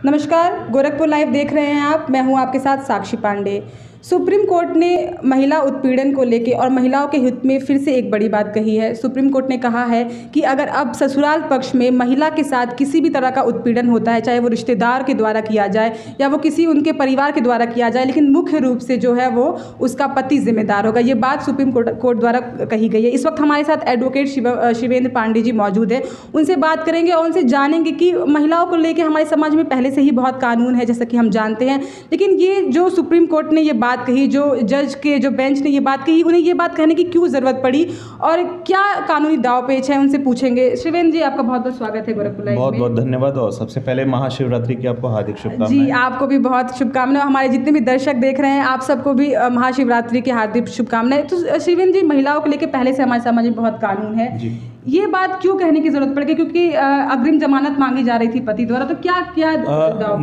नमस्कार, गोरखपुर लाइव देख रहे हैं आप। मैं हूं आपके साथ साक्षी पांडे। सुप्रीम कोर्ट ने महिला उत्पीड़न को लेकर और महिलाओं के हित में फिर से एक बड़ी बात कही है। सुप्रीम कोर्ट ने कहा है कि अगर अब ससुराल पक्ष में महिला के साथ किसी भी तरह का उत्पीड़न होता है, चाहे वो रिश्तेदार के द्वारा किया जाए या वो किसी उनके परिवार के द्वारा किया जाए, लेकिन मुख्य रूप से जो है वो उसका पति जिम्मेदार होगा। ये बात सुप्रीम कोर्ट द्वारा कही गई है। इस वक्त हमारे साथ एडवोकेट शिवेंद्र पांडे जी मौजूद है। उनसे बात करेंगे और उनसे जानेंगे कि महिलाओं को लेकर हमारे समाज में पहले से ही बहुत कानून है, जैसा कि हम जानते हैं, लेकिन ये जो सुप्रीम कोर्ट ने ये बात कही, जो जज के जो बेंच ने ये बात कही, उन्हें ये बात कहने की क्यों ज़रूरत पड़ी और क्या कानूनी दाव पेच है, उनसे पूछेंगे। शिवेंद्र जी, आपका बहुत बहुत स्वागत है गोरखपुर लाइव में। बहुत बहुत धन्यवाद और सबसे पहले महाशिवरात्रि की आपको हार्दिक शुभकामनाएं। जी, आपको भी बहुत शुभकामनाएं। हमारे जितने भी दर्शक देख रहे हैं, आप सबको भी महाशिवरात्रि की हार्दिक शुभकामनाएं। तो शिवेंद्र जी, महिलाओं को लेकर पहले से हमारे समाज में बहुत कानून है जी। ये बात क्यों कहने की जरूरत पड़ गई? क्योंकि अग्रिम जमानत मांगी जा रही थी पति द्वारा, तो क्या क्या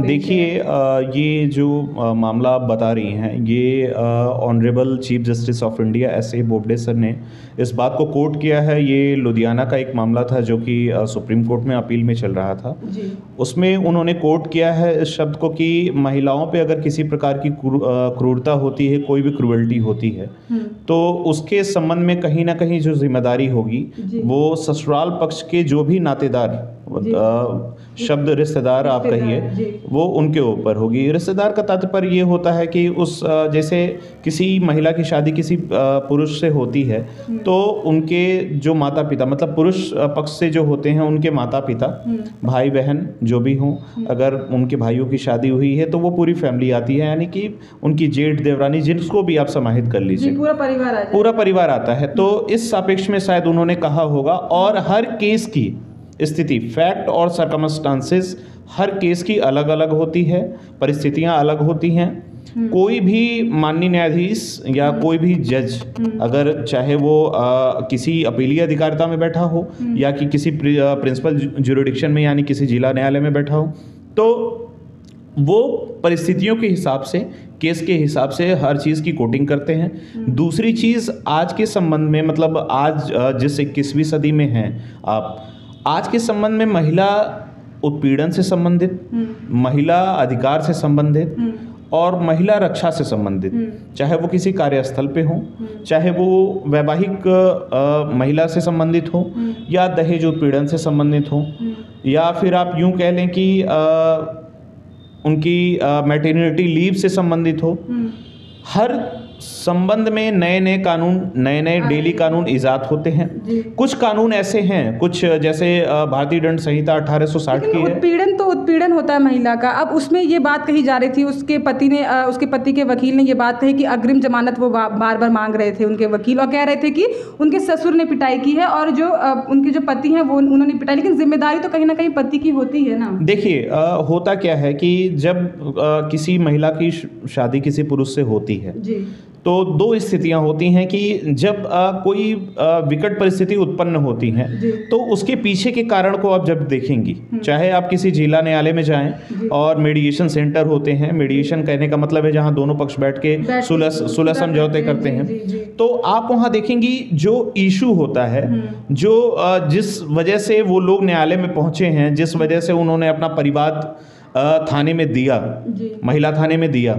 देखिए, ये जो मामला आप बता रही हैं, ये honourable chief justice of India एस.ए. Bobde sir ने इस बात को कोट किया है। ये लुधियाना का एक मामला था जो कि सुप्रीम कोर्ट में अपील में चल रहा था जी। उसमें उन्होंने कोट किया है इस शब्द को कि महिलाओं पे अगर किसी प्रकार की क्रूरता होती है, कोई भी क्रूरल्टी होती है, तो उसके संबंध में कहीं ना कहीं जो जिम्मेदारी होगी वो ससुराल पक्ष के जो भी नातेदार, शब्द रिश्तेदार आप कहिए, वो उनके ऊपर होगी। रिश्तेदार का तात्पर्य ये होता है कि उस जैसे किसी महिला की शादी किसी पुरुष से होती है तो उनके जो माता पिता, मतलब पुरुष पक्ष से जो होते हैं उनके माता पिता, भाई बहन जो भी हों, अगर उनके भाइयों की शादी हुई है तो वो पूरी फैमिली आती है, यानी कि उनकी जेठ देवरानी, जिसको भी आप समाहित कर लीजिए, पूरा परिवार आता है। तो इस सापेक्ष में शायद उन्होंने कहा होगा। और हर केस की स्थिति, फैक्ट और सर्कमस्टांसेस, हर केस की अलग अलग होती है, परिस्थितियां अलग होती हैं। कोई भी माननीय न्यायाधीश या कोई भी जज, अगर चाहे वो किसी अपीलीय अधिकारिता में बैठा हो या कि किसी प्रिंसिपल ज्यूरिडिक्शन में यानी किसी जिला न्यायालय में बैठा हो, तो वो परिस्थितियों के हिसाब से, केस के हिसाब से हर चीज़ की कोटिंग करते हैं। दूसरी चीज़, आज के संबंध में, मतलब आज जिस 21वीं सदी में हैं आप, आज के संबंध में महिला उत्पीड़न से संबंधित, महिला अधिकार से संबंधित और महिला रक्षा से संबंधित, चाहे वो किसी कार्यस्थल पे हो, चाहे वो वैवाहिक महिला से संबंधित हो या दहेज उत्पीड़न से संबंधित हो, या फिर आप यूं कह लें कि उनकी मैटरनिटी लीव से संबंधित हो, हर संबंध में नए नए कानून, नए नए डेली कानून इजाद होते हैं। कुछ कानून ऐसे हैं, कुछ जैसे भारतीय दंड संहिता 1860 की है। उत्पीड़न तो उत्पीड़न होता है महिला का। अब उसमें ये बात कही जा रही थी, उसके पति के वकील ने ये बात कही कि अग्रिम जमानत वो बार बार मांग रहे थे उनके वकील, और कह रहे थे कि उनके ससुर ने पिटाई की है और जो उनके जो पति हैं वो उन्होंने पिटाई, लेकिन जिम्मेदारी तो कहीं ना कहीं पति की होती है ना। देखिए, होता क्या है कि जब किसी महिला की शादी किसी पुरुष से होती है जी, तो दो स्थितियां होती हैं कि जब कोई विकट परिस्थिति उत्पन्न होती है तो उसके पीछे के कारण को आप जब देखेंगी, चाहे आप किसी जिला न्यायालय में जाएं और मेडिएशन सेंटर होते हैं, मेडिएशन कहने का मतलब है जहां दोनों पक्ष बैठ के सुलह समझौते करते हैं, तो आप वहां देखेंगी जो इशू होता है, जो जिस वजह से वो लोग न्यायालय में पहुंचे हैं, जिस वजह से उन्होंने अपना परिवाद थाने में दिया, महिला थाने में दिया,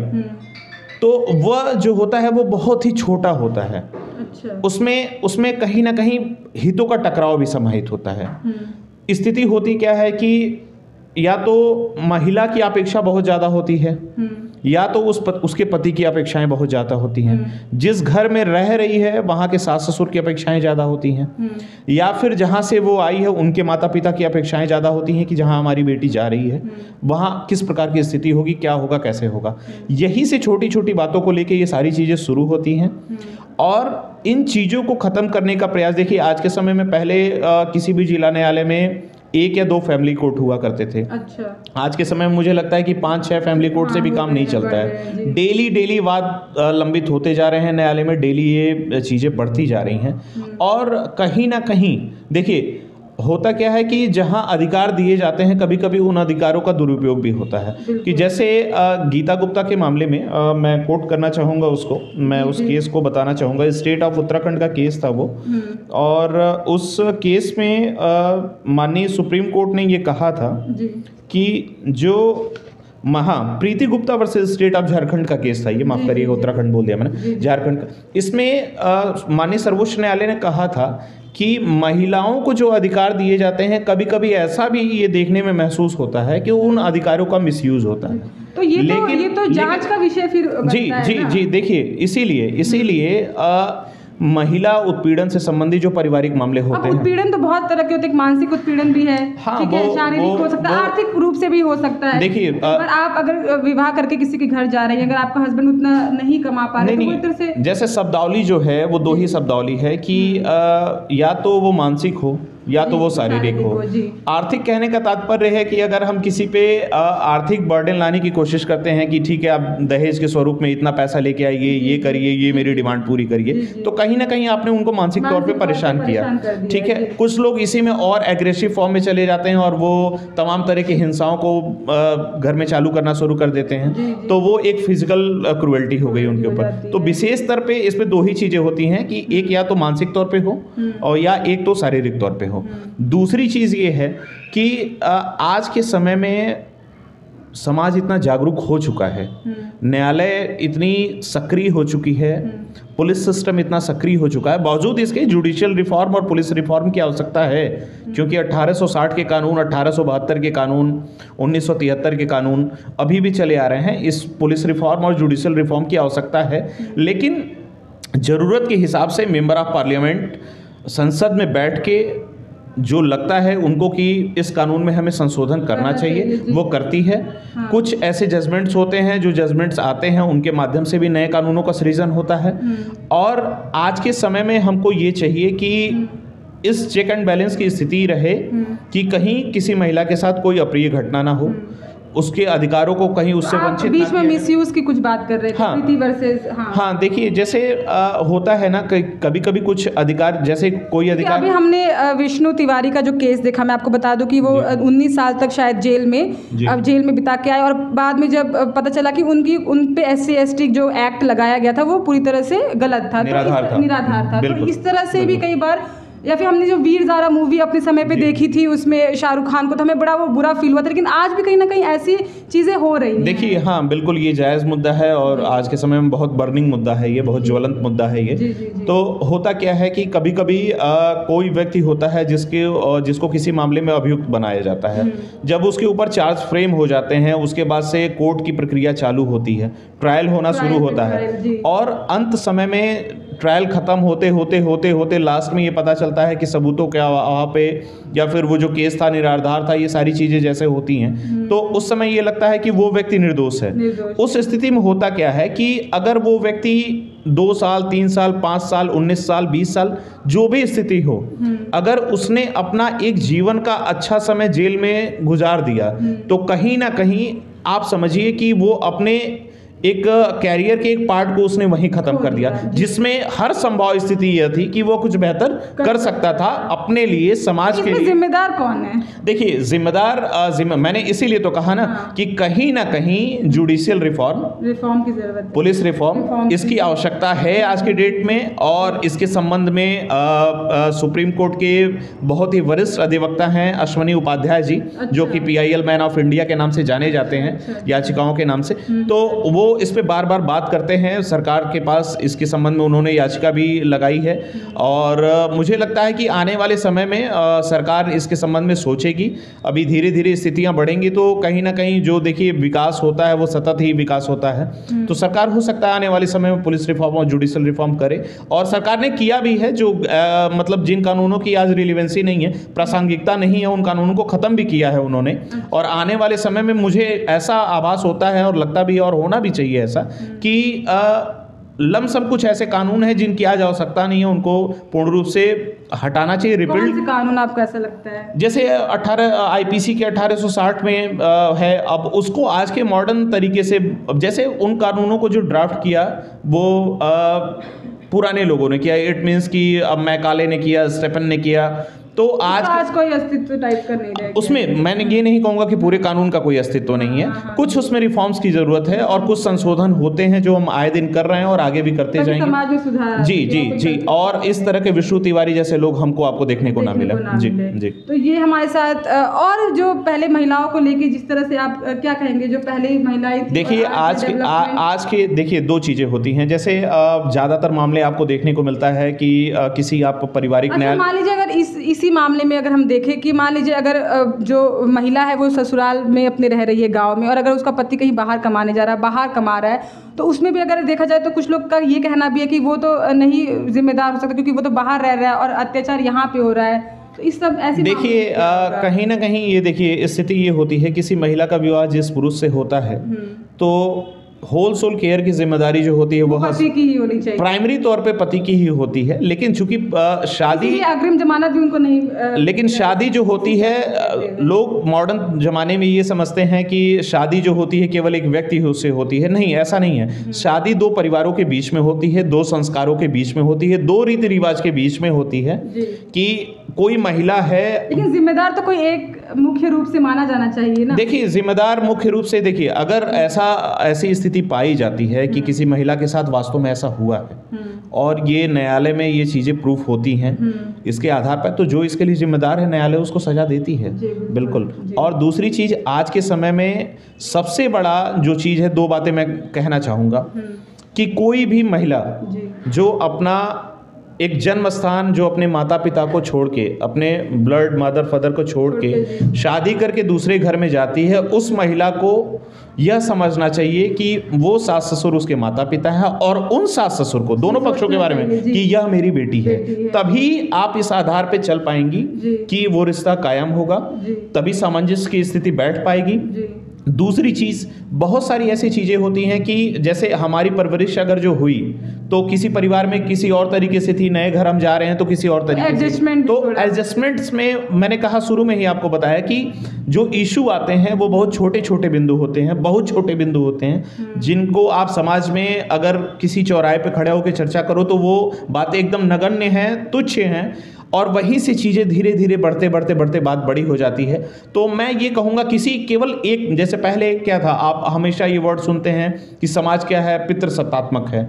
तो वह जो होता है वो बहुत ही छोटा होता है। अच्छा। उसमें कहीं ना कहीं हितों का टकराव भी समाहित होता है। स्थिति होती क्या है कि या तो महिला की अपेक्षा बहुत ज़्यादा होती है या तो उसके पति की अपेक्षाएं बहुत ज़्यादा होती हैं। जिस घर में रह रही है वहाँ के सास ससुर की अपेक्षाएं ज़्यादा होती हैं, या फिर जहाँ से वो आई है उनके माता पिता की अपेक्षाएं ज़्यादा होती हैं कि जहाँ हमारी बेटी जा रही है वहाँ किस प्रकार की स्थिति होगी, क्या होगा, कैसे होगा। यही से छोटी छोटी बातों को लेकर ये सारी चीज़ें शुरू होती हैं और इन चीज़ों को ख़त्म करने का प्रयास। देखिए, आज के समय में पहले किसी भी जिला न्यायालय में 1 या 2 फैमिली कोर्ट हुआ करते थे। अच्छा। आज के समय में मुझे लगता है कि 5-6 फैमिली कोर्ट से भी काम नहीं चलता है। डेली वाद लंबित होते जा रहे हैं न्यायालय में, डेली ये चीज़ें बढ़ती जा रही हैं। और कहीं ना कहीं देखिए, होता क्या है कि जहां अधिकार दिए जाते हैं कभी कभी उन अधिकारों का दुरुपयोग भी होता है। कि जैसे गीता गुप्ता के मामले में मैं कोट करना चाहूँगा उसको, मैं उस केस को बताना चाहूँगा। स्टेट ऑफ उत्तराखंड का केस था वो, और उस केस में माननीय सुप्रीम कोर्ट ने ये कहा था कि जो हाँ, Preeti Gupta versus state of Jharkhand का केस था ये, माफ करिएगा उत्तराखंड बोल दिया मैंने, झारखंड का। इसमें माननीय सर्वोच्च न्यायालय ने कहा था कि महिलाओं को जो अधिकार दिए जाते हैं, कभी कभी ऐसा भी ये देखने में महसूस होता है कि उन अधिकारों का मिसयूज होता है। तो ये तो जांच का विषय फिर जी देखिए, इसीलिए महिला उत्पीड़न से संबंधित जो पारिवारिक मामले होते हैं, उत्पीड़न तो बहुत तरह के होते हैं, मानसिक उत्पीड़न भी है, हाँ, ठीक है, शारीरिक हो सकता है, आर्थिक रूप से भी हो सकता है। देखिए, अगर विवाह करके किसी के घर जा रही है, अगर आपका हस्बैंड उतना नहीं कमा पा रहे, तो तरह से जैसे शब्दावली जो है वो दो ही शब्दावली है कि या तो वो मानसिक हो या तो वो शारीरिक हो। आर्थिक कहने का तात्पर्य है कि अगर हम किसी पे आर्थिक बर्डन लाने की कोशिश करते हैं कि ठीक है आप दहेज के स्वरूप में इतना पैसा लेके आइए, ये करिए, ये मेरी डिमांड पूरी करिए, तो कहीं ना कहीं आपने उनको मानसिक तौर पे परेशान किया, ठीक है। कुछ लोग इसी में और एग्रेसिव फॉर्म में चले जाते हैं और वो तमाम तरह की हिंसाओं को घर में चालू करना शुरू कर देते हैं, तो वो एक फिजिकल क्रुएल्टी हो गई उनके ऊपर। तो विशेष स्तर पे इसमें दो ही चीज़ें होती हैं कि एक या तो मानसिक तौर पे हो और या एक तो शारीरिक तौर पे हो। दूसरी चीज़ ये है कि आज के समय में समाज इतना जागरूक हो चुका है, न्यायालय इतनी सक्रिय हो चुकी है, पुलिस सिस्टम इतना सक्रिय हो चुका है, बावजूद इसके जुडिशियल रिफॉर्म और पुलिस रिफॉर्म की आवश्यकता है, क्योंकि 1860 के कानून, 1872 के कानून, 1973 के कानून अभी भी चले आ रहे हैं। इस पुलिस रिफॉर्म और जुडिशियल रिफॉर्म की आवश्यकता है, लेकिन ज़रूरत के हिसाब से मेंबर ऑफ पार्लियामेंट संसद में बैठ के जो लगता है उनको कि इस कानून में हमें संशोधन करना चाहिए, वो करती है। हाँ। कुछ ऐसे जजमेंट्स होते हैं, जो जजमेंट्स आते हैं उनके माध्यम से भी नए कानूनों का सृजन होता है। और आज के समय में हमको ये चाहिए कि इस चेक एंड बैलेंस की स्थिति रहे कि कहीं किसी महिला के साथ कोई अप्रिय घटना ना हो, उसके अधिकारों को कहीं उससे वंचित बीच में मिसयूज की कुछ बात कर रहे थे। हाँ, प्रीति वर्सेस हाँ देखिए, जैसे होता है ना कभी कभी कुछ अधिकार, जैसे कोई अधिकार, अभी हमने विष्णु तिवारी का जो केस देखा, मैं आपको बता दूं कि वो 19 साल तक शायद जेल में बिता के आए, और बाद में जब पता चला कि उन पे SC/ST जो एक्ट लगाया गया था वो पूरी तरह से गलत था, निराधार था। तो इस तरह से भी कई बार, या फिर हमने जो वीर ज़ारा मूवी अपने समय पे देखी थी, उसमें शाहरुख खान को, तो हमें बड़ा वो बुरा फील हुआ था, लेकिन आज भी कहीं ना कहीं ऐसी चीज़ें हो रही हैं। देखिए, हाँ बिल्कुल, ये जायज़ मुद्दा है और आज के समय में बहुत बर्निंग मुद्दा है, ये बहुत ज्वलंत मुद्दा है ये। तो होता क्या है कि कभी कभी कोई व्यक्ति होता है जिसको किसी मामले में अभियुक्त बनाया जाता है, जब उसके ऊपर चार्ज फ्रेम हो जाते हैं, उसके बाद से कोर्ट की प्रक्रिया चालू होती है, ट्रायल होना शुरू होता है, और अंत समय में ट्रायल ख़त्म होते लास्ट में ये पता चलता है कि सबूतों के अभाव पे या फिर वो जो केस था निराधार था, ये सारी चीज़ें जैसे होती हैं, तो उस समय ये लगता है कि वो व्यक्ति निर्दोष है। उस स्थिति में होता क्या है कि अगर वो व्यक्ति 2 साल, 3 साल, 5 साल, 19 साल, 20 साल, जो भी स्थिति हो, अगर उसने अपना एक जीवन का अच्छा समय जेल में गुजार दिया, तो कहीं ना कहीं आप समझिए कि वो अपने एक कैरियर के एक पार्ट को उसने वहीं खत्म कर दिया, जिसमें हर संभव स्थिति यह थी कि वो कुछ बेहतर कर सकता था अपने लिए, समाज के लिए। जिम्मेदार कौन है? देखिए, जिम्मेदार मैंने इसीलिए तो कहा ना कि कहीं ना कहीं जुडिशियल रिफॉर्म की जरूरत, पुलिस रिफॉर्म इसकी आवश्यकता है आज के डेट में। और इसके संबंध में सुप्रीम कोर्ट के बहुत ही वरिष्ठ अधिवक्ता हैं अश्वनी उपाध्याय जी, जो कि PIL मैन ऑफ इंडिया के नाम से जाने जाते हैं, याचिकाओं के नाम से। तो वो इस पे बार बार बात करते हैं, सरकार के पास इसके संबंध में उन्होंने याचिका भी लगाई है, और मुझे लगता है कि आने वाले समय में सरकार इसके संबंध में सोचेगी। अभी धीरे धीरे स्थितियां बढ़ेंगी, तो कहीं ना कहीं जो देखिए विकास होता है वो सतत ही विकास होता है। तो सरकार हो सकता है आने वाले समय में पुलिस रिफॉर्म और जुडिशियल रिफॉर्म करे, और सरकार ने किया भी है। जो मतलब जिन कानूनों की आज रिलेवेंसी नहीं है, प्रासंगिकता नहीं है, उन कानूनों को ख़त्म भी किया है उन्होंने। और आने वाले समय में मुझे ऐसा आभास होता है और लगता भी, और होना भी चाहिए ऐसा, कि लमसम कुछ ऐसे कानून हैं जिनकी आज आवश्यकता नहीं है, उनको पूर्ण रूप से हटाना चाहिए, रिपील। कौन से कानून आपको ऐसा लगता है? जैसे IPC के 1860 में है, अब उसको आज के मॉडर्न तरीके से, जैसे उन कानूनों को जो ड्राफ्ट किया वो पुराने लोगों ने किया, इट मीन्स कि अब मैकाले ने किया, स्टेफन ने किया, तो आज कोई अस्तित्व टाइप का नहीं रह गया। उसमें मैं ये नहीं कहूँगा कि पूरे कानून का कोई अस्तित्व नहीं है, कुछ उसमें रिफॉर्म्स की ज़रूरत है और कुछ संशोधन होते हैं जो हम आए दिन कर रहे हैं और आगे भी करते जाएंगे। समाज में सुधार जी जी जी, और इस तरह के विष्णु तिवारी जैसे लोग आपको देखने को ना मिला। जी जी। तो ये हमारे साथ और जो पहले महिलाओं को लेके जिस तरह से आप क्या कहेंगे, जो पहले महिलाएं थी, देखिए आज के देखिए दो चीज़ें होती हैं। जैसे ज़्यादातर मामले आपको देखने को मिलता है कि किसी आप पारिवारिक न्याय, मान लीजिए अगर इसी मामले में अगर हम देखें कि मान लीजिए अगर जो महिला है वो ससुराल में अपने रह रही है गांव में, और अगर उसका पति कहीं बाहर कमाने जा रहा है, बाहर कमा रहा है, तो उसमें भी अगर देखा जाए तो कुछ लोग का ये कहना भी है कि वो तो नहीं जिम्मेदार हो सकता क्योंकि वो तो बाहर रह रहा है और अत्याचार यहाँ पे हो रहा है। तो इस सब ऐसी देखिए कहीं ना कहीं ये देखिए स्थिति ये होती है, किसी महिला का विवाह जिस पुरुष से होता है तो होल सोल केयर की जिम्मेदारी जो होती है वो पति की ही होनी चाहिए, प्राइमरी तौर पे पति की ही होती है। लेकिन चूंकि शादी अग्रिम जमानत भी उनको नहीं लेकिन शादी जो होती है, लोग मॉडर्न जमाने में ये समझते हैं कि शादी जो होती है केवल एक व्यक्ति से होती है। नहीं, ऐसा नहीं है। शादी दो परिवारों के बीच में होती है, दो संस्कारों के बीच में होती है, दो रीति रिवाज के बीच में होती है कि कोई महिला है। लेकिन जिम्मेदार तो कोई एक मुख्य रूप से माना जाना चाहिए ना। देखिए जिम्मेदार मुख्य रूप से, देखिए अगर ऐसी स्थिति पाई जाती है कि किसी महिला के साथ वास्तव में ऐसा हुआ है और ये न्यायालय में ये चीज़ें प्रूफ होती हैं इसके आधार पर, तो जो इसके लिए जिम्मेदार है न्यायालय उसको सजा देती है। बिल्कुल। और दूसरी चीज़, आज के समय में सबसे बड़ा जो चीज़ है, दो बातें मैं कहना चाहूँगा कि कोई भी महिला जो अपना एक जन्म स्थान, जो अपने माता पिता को छोड़ के, अपने ब्लड मदर फादर को छोड़ के शादी करके दूसरे घर में जाती है, उस महिला को यह समझना चाहिए कि वो सास ससुर उसके माता पिता है और उन सास ससुर को, दोनों पक्षों के बारे में, कि यह मेरी बेटी है। तभी आप इस आधार पे चल पाएंगी कि वो रिश्ता कायम होगा, तभी सामंजस्य की स्थिति बैठ पाएगी। दूसरी चीज़, बहुत सारी ऐसी चीज़ें होती हैं कि जैसे हमारी परवरिश अगर जो हुई तो किसी परिवार में किसी और तरीके से थी, नए घर हम जा रहे हैं तो किसी और तरीके से, तो एडजस्टमेंट्स में मैंने कहा शुरू में ही आपको बताया कि जो इशू आते हैं वो बहुत छोटे छोटे बिंदु होते हैं, बहुत छोटे बिंदु होते हैं जिनको आप समाज में अगर किसी चौराहे पे खड़े होकर चर्चा करो तो वो बातें एकदम नगण्य हैं, तुच्छ हैं, और वहीं से चीज़ें धीरे धीरे बढ़ते बढ़ते बढ़ते बात बड़ी हो जाती है। तो मैं ये कहूँगा किसी केवल एक, जैसे पहले क्या था, आप हमेशा ये वर्ड सुनते हैं कि समाज क्या है, पितृसत्तात्मक है।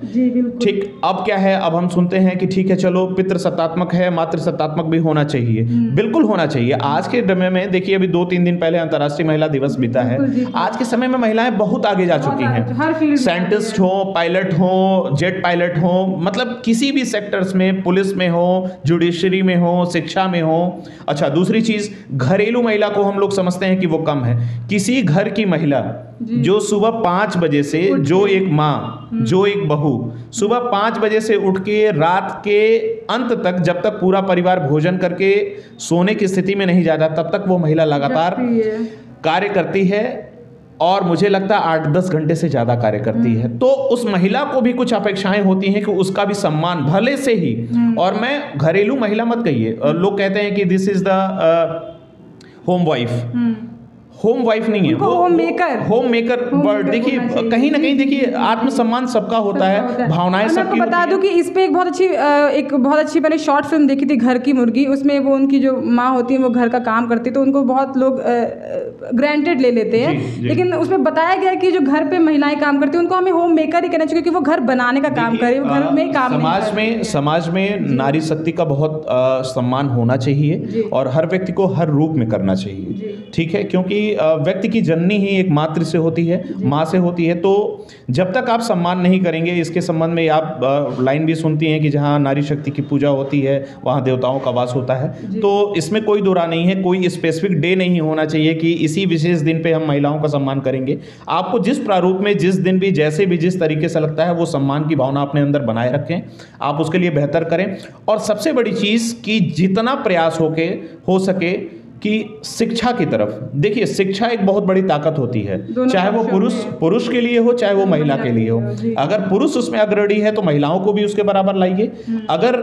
ठीक, अब क्या है, अब हम सुनते हैं कि ठीक है चलो पितृसत्तात्मक है, मातृसत्तात्मक भी होना चाहिए। बिल्कुल होना चाहिए। आज के समय में देखिए, अभी 2-3 दिन पहले अंतर्राष्ट्रीय महिला दिवस बीता है। आज के समय में महिलाएं बहुत आगे जा चुकी हैं, साइंटिस्ट हो, पायलट हो, जेट पायलट हो, मतलब किसी भी सेक्टर्स में, पुलिस में हो, जुडिशरी में हो, शिक्षा में हो। अच्छा, दूसरी चीज, घरेलू महिला को हम लोग समझते हैं कि वो कम है। किसी घर की महिला जो सुबह 5 बजे से, जो एक माँ, जो एक बहू सुबह 5 बजे से उठ के रात के अंत तक, जब तक पूरा परिवार भोजन करके सोने की स्थिति में नहीं जाता, तब तक वो महिला लगातार कार्य करती है और मुझे लगता है 8-10 घंटे से ज़्यादा कार्य करती है। तो उस महिला को भी कुछ अपेक्षाएं होती हैं कि उसका भी सम्मान भले से ही, और मैं घरेलू महिला मत कहिए, लोग कहते हैं कि this is the home wife. Home wife नहीं है वो, होम मेकर वर्ड। देखिए कहीं ना कहीं देखिए आत्मसम्मान सबका होता है, भावनाएं सबकी। मैं बता दूं कि इस पे एक बहुत अच्छी मैंने शॉर्ट फिल्म देखी थी, घर की मुर्गी। उसमें वो उनकी जो माँ होती है वो घर का काम करती है, तो उनको बहुत लोग ग्रांटेड ले लेते हैं, लेकिन उसमें बताया गया कि जो घर पे महिलाएं काम करती हैं उनको हमें होम मेकर ही कहना चाहिए, क्योंकि वो घर बनाने का काम करे, वो घर में काम समाज में नारी शक्ति का बहुत सम्मान होना चाहिए और हर व्यक्ति को हर रूप में करना चाहिए। ठीक है, क्योंकि व्यक्ति की जननी ही एक मातृ से होती है, माँ से होती है। तो जब तक आप सम्मान नहीं करेंगे, इसके संबंध में आप लाइन भी सुनती हैं कि जहाँ नारी शक्ति की पूजा होती है वहाँ देवताओं का वास होता है। तो इसमें कोई दो राय नहीं है, कोई स्पेसिफिक डे नहीं होना चाहिए कि इसी विशेष दिन पे हम महिलाओं का सम्मान करेंगे। आपको जिस प्रारूप में, जिस दिन भी, जैसे भी, जिस तरीके से लगता है, वो सम्मान की भावना अपने अंदर बनाए रखें, आप उसके लिए बेहतर करें। और सबसे बड़ी चीज़ कि जितना प्रयास हो सके कि शिक्षा की तरफ देखिए, शिक्षा एक बहुत बड़ी ताकत होती है, चाहे वो पुरुष के लिए हो, चाहे वो महिला के लिए हो। अगर पुरुष उसमें अग्रणी है तो महिलाओं को भी उसके बराबर लाइए। अगर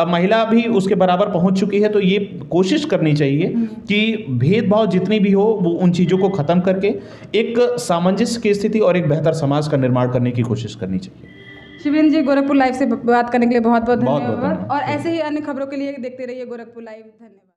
महिला भी उसके बराबर पहुंच चुकी है तो ये कोशिश करनी चाहिए कि भेदभाव जितनी भी हो वो उन चीज़ों को ख़त्म करके एक सामंजस्य की स्थिति और एक बेहतर समाज का निर्माण करने की कोशिश करनी चाहिए। शिवेंद्र जी, गोरखपुर लाइव से बात करने के लिए बहुत बहुत बहुत धन्यवाद धन्यवाद। और ऐसे ही अन्य खबरों के लिए देखते रहिए गोरखपुर लाइव। धन्यवाद।